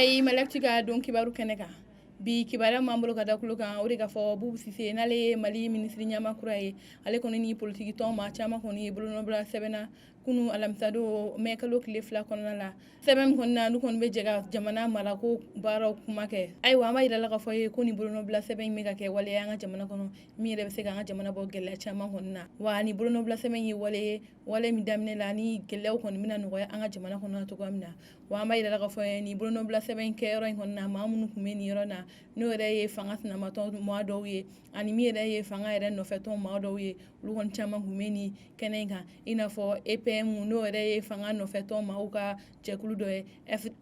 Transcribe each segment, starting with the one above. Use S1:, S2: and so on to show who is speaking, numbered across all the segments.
S1: ay malaktiga don kibaru keneka bi kibara mambulo kada kulukan ori ka fo bubu sise nale mali ministri nyama kuraye ale kono ni politique ton ma chama kono bruno bra sebena kunu alamsado mekalo kile fla kono la sebem konna nu kon be jega jamana mara ko baro kuma ke ay wa mai dala ka fo ye kuni bruno bla seben mega ke wale yanga jamana kono mi re be se ga jamana bo gelle chama konna wa ni bruno bla seben yi wale mi damne la ni gelle ko ni mina no ya anga jamana kono to gamna wa mai dala ka fo ye ni bruno bla seben ke ro konna mamunu kumeni rona no re ye fanga na mato mo do ye ani mi re ye fanga re no feton mo do ye lu kon chama kumeni kenenga ina fo EPM no re ye fanga no feton ma uka jekulu do ye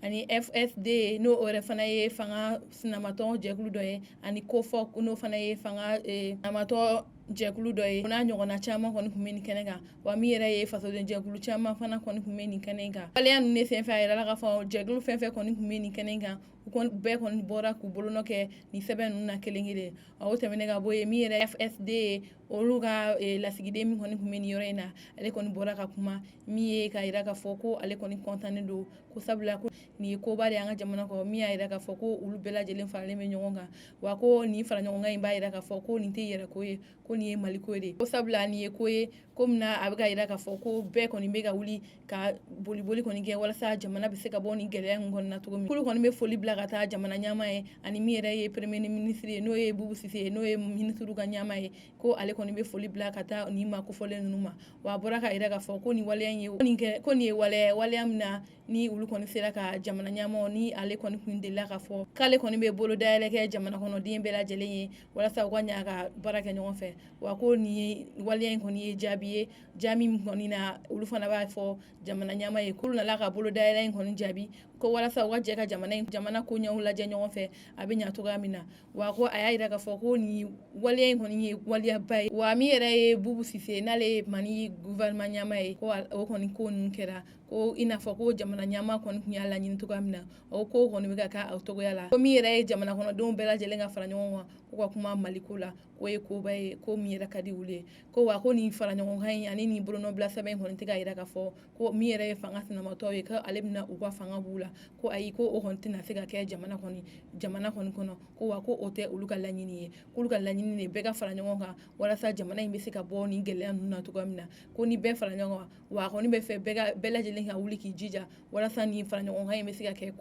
S1: ani FSD no ore fana ye fanga sinamato jekulu do ye ani kofo no fana ye fanga amato jekulu do ye na nyogona chama kon kumeni kenenga wa mi re ye faso de jekulu chama fana kon kumeni kenenga wale anu ne sen fa ira la ka fo jekulu fe kon kumeni kenenga kon be kon bora ku bolono ke ni seben na kelengire o temene ga boye mi re FSD oluga la sigide mi kon kumeni yorena ale kon bora ka kuma mi ka ira ka foko ale kon kontane do ko sabla ko ni ko bari anga jamana ko mi ira ka foko ulu bela jelen fale me nyonga wa ko ni fara nyonga imba ira ka foko ni te yera ko ye ko ni mali ko de ko sabla ni ko ye ko mna abiga ira ka foko be kon mega wuli ka boli kon ge wala sa jamana be se ka boni gele ngon na to mi kulu kon me foli bla ka ta jamana nyama e ani mi ira ye premier ministre no ye bubu sise no ye ministre ga nyama e ko ale kon be foli bla ka ta ni ma ko fole numa wa bora ka ira ka foko ni wale yan ye ko ni wale amna ni ulu kon sera ka jamana nyama ni ale kon kunde la ka fo kale kon be bolo daele ke jamana kono din bela jele ye wala sa ko nya ka baraka nyon fe wa ko ni wale yan kon ye jabiye jami kon na ulu fana ba fo jamana nyama e kulu na la ka bolo daele kon jabi ko wala sa waje ka jamana ko nyawu la je nyon fe abinya to gamina wa ko aya ira ka fo ko ni wale yan kon ye wale bay wa mi era ye bubu sise nale mani gouvernement nyama e ko o kon ko nun kera ko ina fo ko jamana nyama kon kunya la nyin to gamina o ko kon mi ka auto yala ko mi era ye jamana kono don bela je lenga fara nyon ko kuma malikula ko e ko bay ko mi era kadi wule ko wa ko ni fara nyon hay ani ni bruno bla saben kon tiga ira ka fo ko mi era ye fanga sina mato ye ka alebna u fanga bula ko ayi ko o hontina sega ke jamana kon kono ko wa ko ote uluka lanyini kuluka lanyini ne bega fara nyon ka wala sa jamana imbe sika bo ni gele anu na to gamina ko ni be fara nyon wa ko ni be fe bela jele ka wuli ki jija wala sa ni fara nyon ha imbe sika ke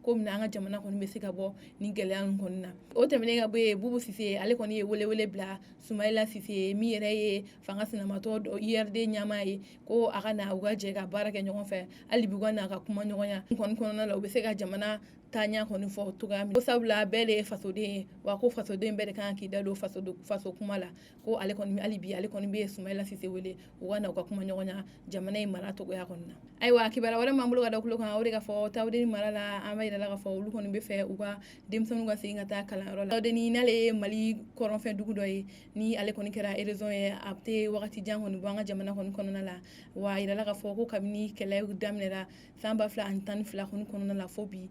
S1: ko mina anga jamana kon be sika bo ni gele anu kon na o temene ga be bubu sise ale kon ye wele bla Sumaila sise mi ere ye fanga sina mato do IRD nyama ye ko aga na uga je ga baraka nyon fe ali bi gwana ka kuma nyon ya kon na la be sika jamana tanya kon fo tuga mi ko sabla bele faso de wa ko faso de bele kan ki dalo faso kuma la ko ale kon mi ali bi ale kon be Sumaila sise wele wana ka kuma nyon ya jamana e mara to ya kon na ay wa kibara wala mambulo ga dokulo kan awre ga fo tawde mara la amay la ga fo lu kon be fe uga demson ga singa ta kala ro la de ni nale mali koron fe dugu doy ni ale kon kera raison e apte wakati jango ni banga jamana kon kono na la wa ira la ga fo ko kamni kele damnera samba fla antan fla kon kono na la fobi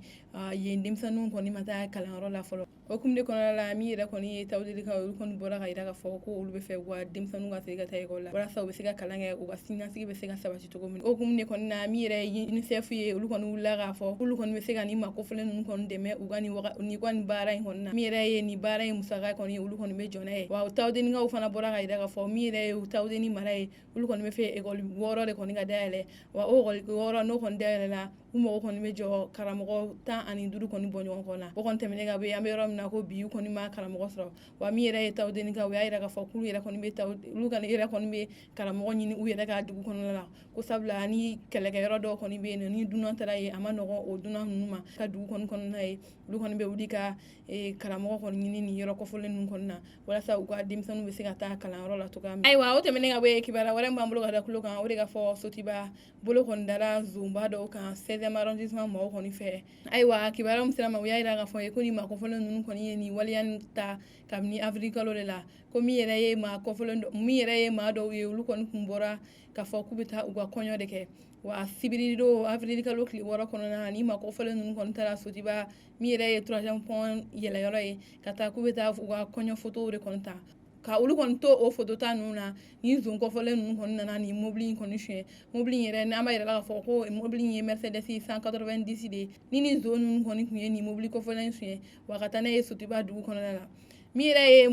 S1: ye demson kon ni mata kala ro la fo o kumde kono la mi ira kon yi tawde ka kon bora ga ira ga fo ko ulu be fe wa demson ga se ga tay ko la wala sa be se ga kala nge uga singa sigi be se ga sabati to gomin o kumne kon na mi ira UNICEF ye ulu kon ula ga fo ulu kon be se ga ni ma ko fle nun kon deme uga ni kon bara kon na mi ira ye ni bara musaga kon ulu kon be jona e wa tawde ni nga ufana bora ga ira ga fo mi ira ye tawde ni mara e ulu kon be fe e gol woro le kon ga dale wa o gol woro no kon dale la umo kon be jo karamo ta ani duru kon bonyo kon na o kon temene ga be ambe rom na ko biu kon ma karamo so wa mi ira ye tawde ni ga wa ira ga fo kulu ira kon be tawde ulu kan ira kon be karamo ni u ira ga dugu kon la ko sabla ni kele ga yoro do kon be ni dunon tara ye amano o dunon numa ka dugu kon na e ulu kon be udi ka e karamo kon ni yoro ko fole nun kon na wala sa uga dimsanu be siga ta kala ro la to ga ay wa o temene ga be kibara wala mbambulo ga kulo kan o ga fo sotiba bolo kon dara zumba do kan 16e arrondissement mo kon fe ay wa kibara musama wi ay ga fo e ko ni ma ko fole nun kon ni walian ta kam ni afrika lo la ko mi yere ye ma ko fole mi yere ye ma do wi ulu kon kumbora ka fo kubita uga konyo de ke wa sibirido afrika lo kli wora kono na ni ma ko fole nun kon tara sotiba mi yere ye 3e point yela yoro e kata kubita uga konyo photo re konta ka olu kɔni to o photo ta ninnu na ni zon kɔfɔlen ninnu kɔni nana ni mobili in kɔni suɲɛ mobili in yɛrɛ n'an b'a yɛrɛ la k'a fɔ ko mobili in ye Mercedes 190 de ye ni zon ninnu kɔni tun ye ni mobili kɔfɔlen suɲɛ wa ka taa n'a ye Sotiba dugu kɔnɔna la min yɛrɛ ye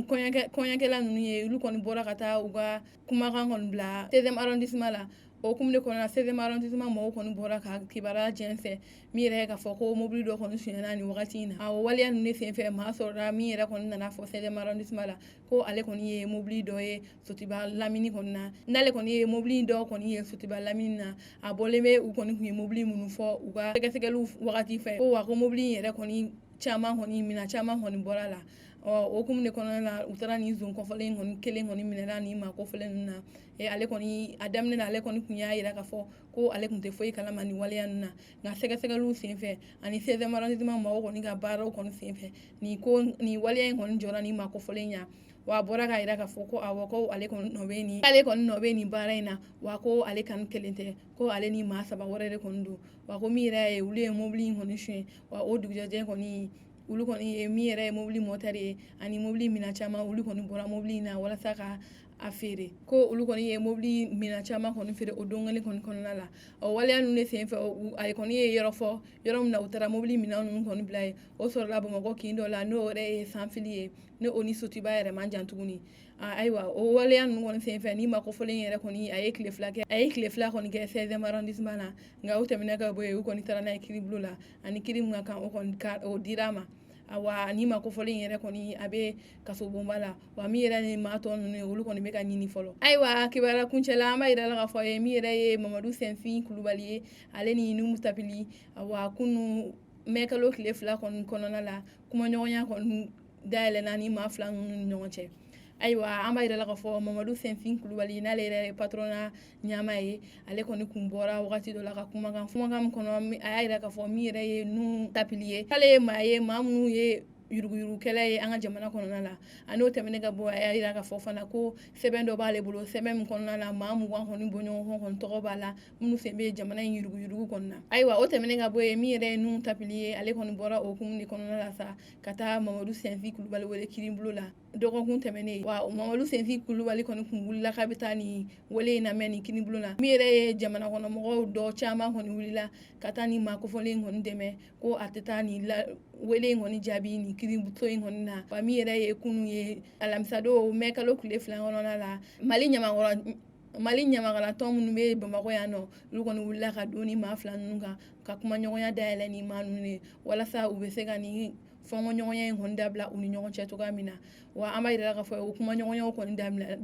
S1: kɔɲɔkɛla ninnu ye olu kɔni bɔra ka taa u ka kumakan kɔni bila 16e arrondissement la o hukumu de kɔnɔna 16e arrondissement mɔgɔw kɔni bɔra ka kibaruya jɛnsɛ min yɛrɛ ye k'a fɔ ko mobili dɔ kɔni suɲɛna ni wagati in na o waleya ninnu de senfɛ maa sɔrɔla min yɛrɛ kɔni nana fɔ 16e arrondissement la ko ale kɔni ye mobili dɔ ye Sotiba lamini kɔni na n'ale kɔni ye mobili dɔ kɔni ye Sotiba lamini na a bɔlen bɛ u kɔni tun ye mobili minnu fɔ u ka sɛgɛsɛgɛliw wagati fɛ ko wa ko mobili in yɛrɛ kɔni caman kɔni mina caman kɔni bɔra la o hukumu de kɔnɔna la u taara ni zon kɔfɔlen kɔni kelen kɔni minɛla ni maa kɔfɔlen ninnu na ale kɔni a daminɛ na ale kɔni tun y'a jira k'a fɔ ko ale tun tɛ foyi kalama ni waleya ninnu na nka sɛgɛsɛgɛliw senfɛ ani 16e arrondissement mɔgɔw kɔni ka baaraw kɔni senfɛ ni waleya in kɔni jɔra ni maa kɔfɔlen ɲa wa a bɔra k'a jira k'a fɔ ko awɔ ko ale kɔni nɔ bɛ nin baara in na wa ko ale kɔni kelen tɛ ko ale ni maa 3 wɛrɛ de kɔni don wa ko min yɛrɛ ye olu ye mobili in kɔni suɲɛ wa o dugujɛjɛ kɔni olu kɔni ye min yɛrɛ ye mobili motɛri ye ani mobili mina caman olu kɔni bɔra mobili in na walasa ka a feere ko olu kɔni ye mobili mina caman kɔni feere o don kelen kɔni kɔnɔna la o waleya ninnu de senfɛ a kɔni ye yɔrɔ fɔ yɔrɔ min na u taara mobili mina ninnu kɔni bila ye o sɔrɔla Bamakɔ kin dɔ la n'o yɛrɛ ye sanfili ye ne o ni Sotiba yɛrɛ man jan tuguni ayiwa o waleya ninnu kɔni senfɛ ni maa kɔfɔlen yɛrɛ kɔni a ye tile fila kɔni kɛ 16e arrondissement na nka o tɛmɛnen ka bɔ yen u kɔni taara n'a ye kiribulon la ani kiri min ka kan o kɔni o dira ma wa ni maa kɔfɔlen yɛrɛ kɔni a bɛ kasobonba la wa min yɛrɛ ni maa tɔ ninnu ye olu kɔni bɛ ka ɲini fɔlɔ ayiwa kibaruya kuncɛla an b'a yira la k'a fɔ ye min yɛrɛ ye Mamadu Sɛnfin Kulubali ye ale ni Numu Tapili wa kunu mɛkalo tile 2 kɔni kɔnɔna la kumaɲɔgɔnya kɔni dayɛlɛnna ni maa 2 ninnu ni ɲɔgɔn cɛ ayiwa an b'a yira la k'a fɔ Mamadu Sɛnfin Kulubali n'ale yɛrɛ ye patronat ɲɛmaa ye ale kɔni kun bɔra wagati dɔ la ka kumakan min kɔnɔ a y'a yira k'a fɔ min yɛrɛ ye Numu Tapili ye k'ale ye maa minnu ye yuruguyurugukɛla ye an ka jamana kɔnɔna la a n'o tɛmɛnen ka bɔ a y'a jira k'a fɔ fana ko sɛbɛn dɔ b'ale bolo sɛbɛn min kɔnɔna la maa 20 kɔni bɔɲɔgɔn kɔni tɔgɔ b'a la minnu sen bɛ jamana in yuruguyurugu kɔnɔ na ayiwa o tɛmɛnen ka bɔ yen min yɛrɛ ye Numu Tapili ye ale kɔni bɔra o hukumu de kɔnɔna la sa ka taa Mamadu Sɛnfin Kulubali wele kiribulon la dɔgɔkun tɛmɛnen wa Mamadu Sɛnfin Kulubali kɔni kun wulila k'a bɛ taa nin wele in lamɛn nin kiribulon la min yɛrɛ ye jamana kɔnɔmɔgɔw dɔ caman kɔni wulila ka taa nin maa kofɔlen kɔni dɛmɛ ko a tɛ taa nin wele in kɔni jaabi nin kiribuso in kɔni na wa min yɛrɛ ye kunun ye alamisadon mɛkalo tile 2 kɔnɔna la Mali ɲamagalatɔn minnu bɛ Bamakɔ yan nɔ olu kɔni wulila ka don ni maa 2 ninnu kan ka kumaɲɔgɔnya dayɛlɛ ni maa ninnu ye walasa u bɛ se ka nin fɔnkɔɲɔgɔnya in kɔni dabila u ni ɲɔgɔn cɛ cogoya min na wa an b'a yira k'a fɔ o kumaɲɔgɔnyaw kɔni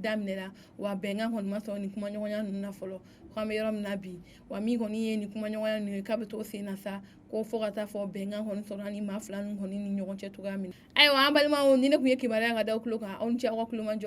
S1: daminɛla wa bɛnkan kɔni ma sɔrɔ nin kumaɲɔgɔnya ninnu na fɔlɔ k'an bɛ yɔrɔ min na bi wa min kɔni ye nin kumaɲɔgɔnya ninnu ye k'a bɛ to sen na sa ko fɔ ka taa fɔ bɛnkan kɔni sɔrɔ ni maa 2 ninnu kɔni ni ɲɔgɔn cɛ cogoya min na ayiwa an balimaw ni ne tun ye kibaruya ka da aw tulo kan aw ni ce aw ka tulo majɔ